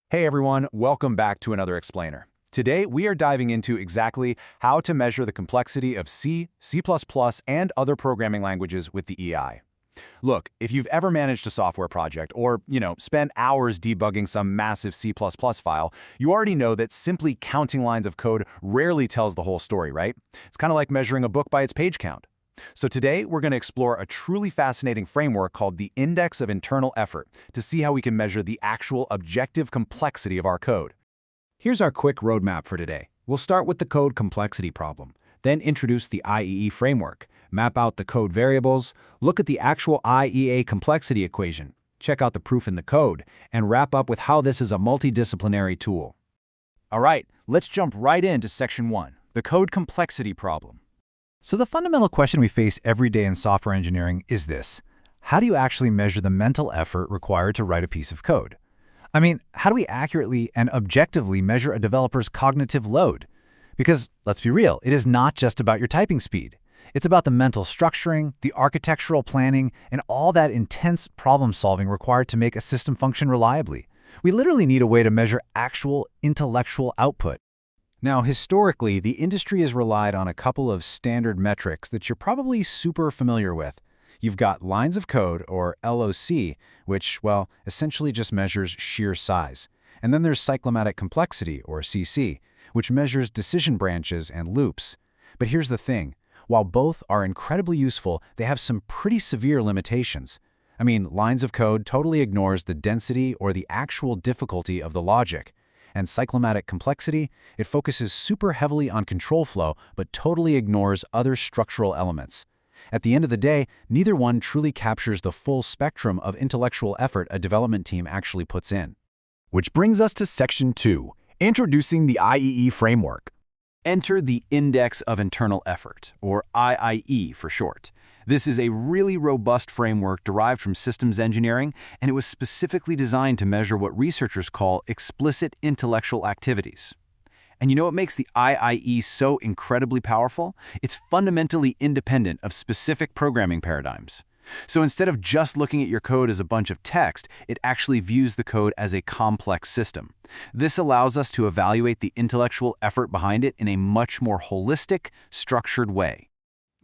Hey everyone, welcome back to another explainer. Today we are diving into exactly how to measure the complexity of C, C++, and other programming languages with the EI. Look, if you've ever managed a software project or, spent hours debugging some massive C++ file, you already know that simply counting lines of code rarely tells the whole story, right? It's kind of like measuring a book by its page count. So today, we're going to explore a truly fascinating framework called the Index of Internal Effort to see how we can measure the actual objective complexity of our code. Here's our quick roadmap for today. We'll start with the code complexity problem, then introduce the IIE framework, map out the code variables, look at the actual IEA complexity equation, check out the proof in the code, and wrap up with how this is a multidisciplinary tool. All right, let's jump right into Section 1, the code complexity problem. So the fundamental question we face every day in software engineering is this: how do you actually measure the mental effort required to write a piece of code? I mean, how do we accurately and objectively measure a developer's cognitive load? Because, let's be real, it is not just about your typing speed. It's about the mental structuring, the architectural planning, and all that intense problem-solving required to make a system function reliably. We literally need a way to measure actual intellectual output. Now, historically, the industry has relied on a couple of standard metrics that you're probably super familiar with. You've got lines of code, or LOC, which, well, essentially just measures sheer size. And then there's cyclomatic complexity, or CC, which measures decision branches and loops. But here's the thing. While both are incredibly useful, they have some pretty severe limitations. I mean, lines of code totally ignores the density or the actual difficulty of the logic. And cyclomatic complexity, it focuses super heavily on control flow but totally ignores other structural elements. At the end of the day, neither one truly captures the full spectrum of intellectual effort a development team actually puts in. Which brings us to Section 2, introducing the IEE framework. Enter the Index of Internal Effort, or IIE for short. This is a really robust framework derived from systems engineering, and it was specifically designed to measure what researchers call explicit intellectual activities. And you know what makes the IIE so incredibly powerful? It's fundamentally independent of specific programming paradigms. So instead of just looking at your code as a bunch of text, it actually views the code as a complex system. This allows us to evaluate the intellectual effort behind it in a much more holistic, structured way.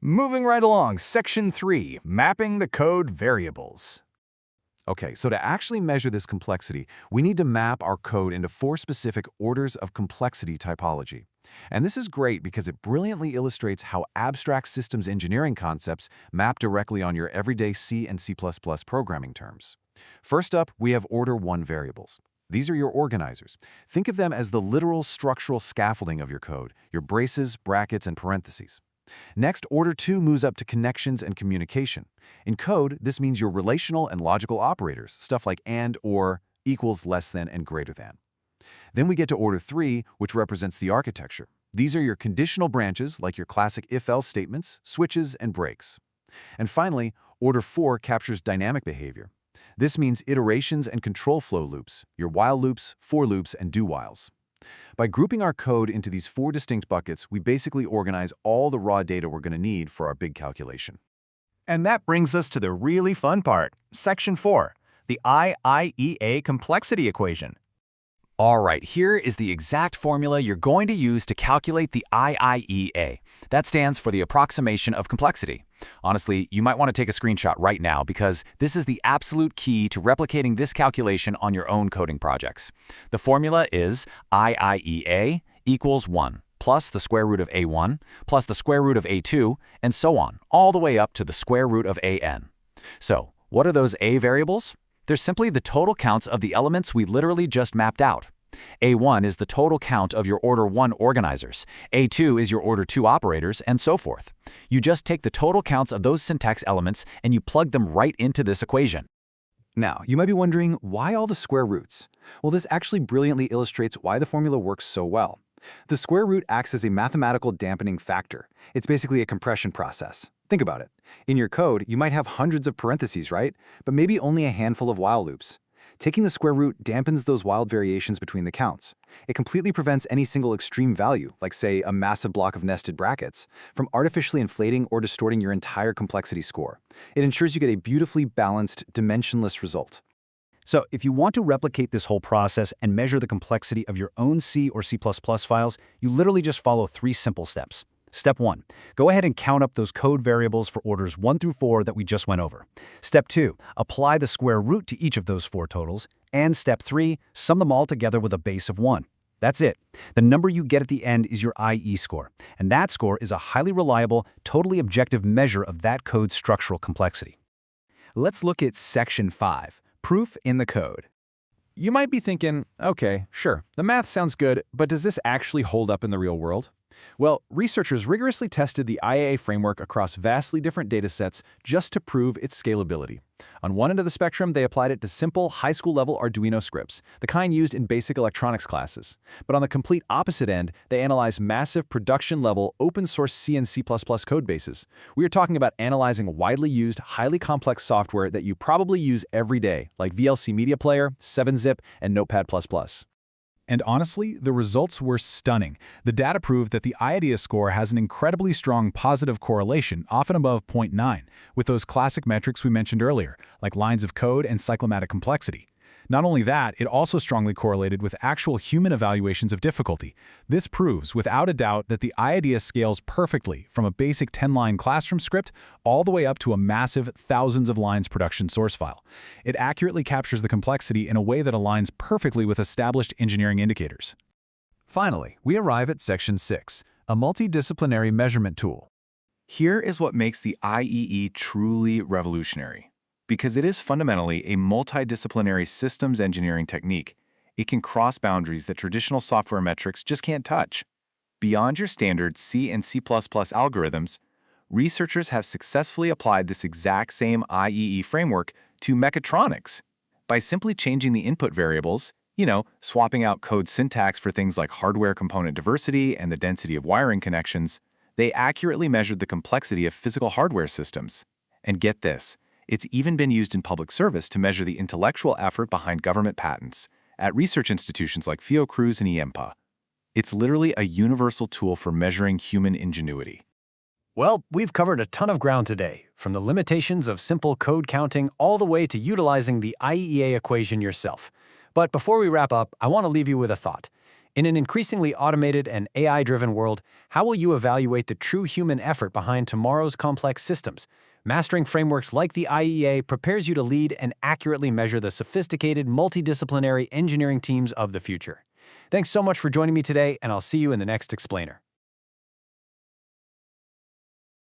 Moving right along, Section 3, mapping the code variables. Okay, so to actually measure this complexity, we need to map our code into 4 specific orders of complexity typology. And this is great because it brilliantly illustrates how abstract systems engineering concepts map directly on your everyday C and C++ programming terms. First up, we have Order 1 variables. These are your organizers. Think of them as the literal structural scaffolding of your code, your braces, brackets, and parentheses. Next, Order 2 moves up to connections and communication. In code, this means your relational and logical operators, stuff like and, or, equals, less than, and greater than. Then we get to Order 3, which represents the architecture. These are your conditional branches, like your classic if-else statements, switches, and breaks. And finally, Order 4 captures dynamic behavior. This means iterations and control flow loops, your while loops, for loops, and do-whiles. By grouping our code into these 4 distinct buckets, we basically organize all the raw data we're going to need for our big calculation. And that brings us to the really fun part, Section 4, the IIEA complexity equation. All right, here is the exact formula you're going to use to calculate the IIEA. That stands for the approximation of complexity. Honestly, you might want to take a screenshot right now because this is the absolute key to replicating this calculation on your own coding projects. The formula is IIEA equals 1 plus the square root of A1 plus the square root of A2 and so on, all the way up to the square root of AN. So, what are those A variables? They're simply the total counts of the elements we literally just mapped out. A1 is the total count of your Order 1 organizers, A2 is your Order 2 operators, and so forth. You just take the total counts of those syntax elements and you plug them right into this equation. Now, you might be wondering, why all the square roots? Well, this actually brilliantly illustrates why the formula works so well. The square root acts as a mathematical dampening factor. It's basically a compression process. Think about it. In your code, you might have hundreds of parentheses, right? But maybe only a handful of while loops. Taking the square root dampens those wild variations between the counts. It completely prevents any single extreme value, like say a massive block of nested brackets, from artificially inflating or distorting your entire complexity score. It ensures you get a beautifully balanced, dimensionless result. So if you want to replicate this whole process and measure the complexity of your own C or C++ files, you literally just follow 3 simple steps. Step 1. Go ahead and count up those code variables for orders 1 through 4 that we just went over. Step 2. Apply the square root to each of those 4 totals. And Step 3. Sum them all together with a base of 1. That's it. The number you get at the end is your IE score, and that score is a highly reliable, totally objective measure of that code's structural complexity. Let's look at Section 5, Proof in the Code. You might be thinking, okay, sure, the math sounds good, but does this actually hold up in the real world? Well, researchers rigorously tested the IIE framework across vastly different datasets just to prove its scalability. On one end of the spectrum, they applied it to simple, high school-level Arduino scripts, the kind used in basic electronics classes. But on the complete opposite end, they analyzed massive production-level open-source C and C++ code bases. We are talking about analyzing widely used, highly complex software that you probably use every day, like VLC Media Player, 7-Zip, and Notepad++. And honestly, the results were stunning. The data proved that the IIE score has an incredibly strong positive correlation, often above 0.9, with those classic metrics we mentioned earlier, like lines of code and cyclomatic complexity. Not only that, it also strongly correlated with actual human evaluations of difficulty. This proves, without a doubt, that the IIE scales perfectly from a basic 10-line classroom script all the way up to a massive thousands of lines production source file. It accurately captures the complexity in a way that aligns perfectly with established engineering indicators. Finally, we arrive at Section 6, a multidisciplinary measurement tool. Here is what makes the IIE truly revolutionary. Because it is fundamentally a multidisciplinary systems engineering technique, it can cross boundaries that traditional software metrics just can't touch. Beyond your standard C and C++ algorithms, researchers have successfully applied this exact same IIE framework to mechatronics. By simply changing the input variables, swapping out code syntax for things like hardware component diversity and the density of wiring connections, they accurately measured the complexity of physical hardware systems. And get this, it's even been used in public service to measure the intellectual effort behind government patents at research institutions like Fiocruz and IEMPA. It's literally a universal tool for measuring human ingenuity. Well, we've covered a ton of ground today, from the limitations of simple code counting all the way to utilizing the IEA equation yourself. But before we wrap up, I want to leave you with a thought. In an increasingly automated and AI-driven world, how will you evaluate the true human effort behind tomorrow's complex systems? Mastering frameworks like the IEA prepares you to lead and accurately measure the sophisticated, multidisciplinary engineering teams of the future. Thanks so much for joining me today, and I'll see you in the next explainer.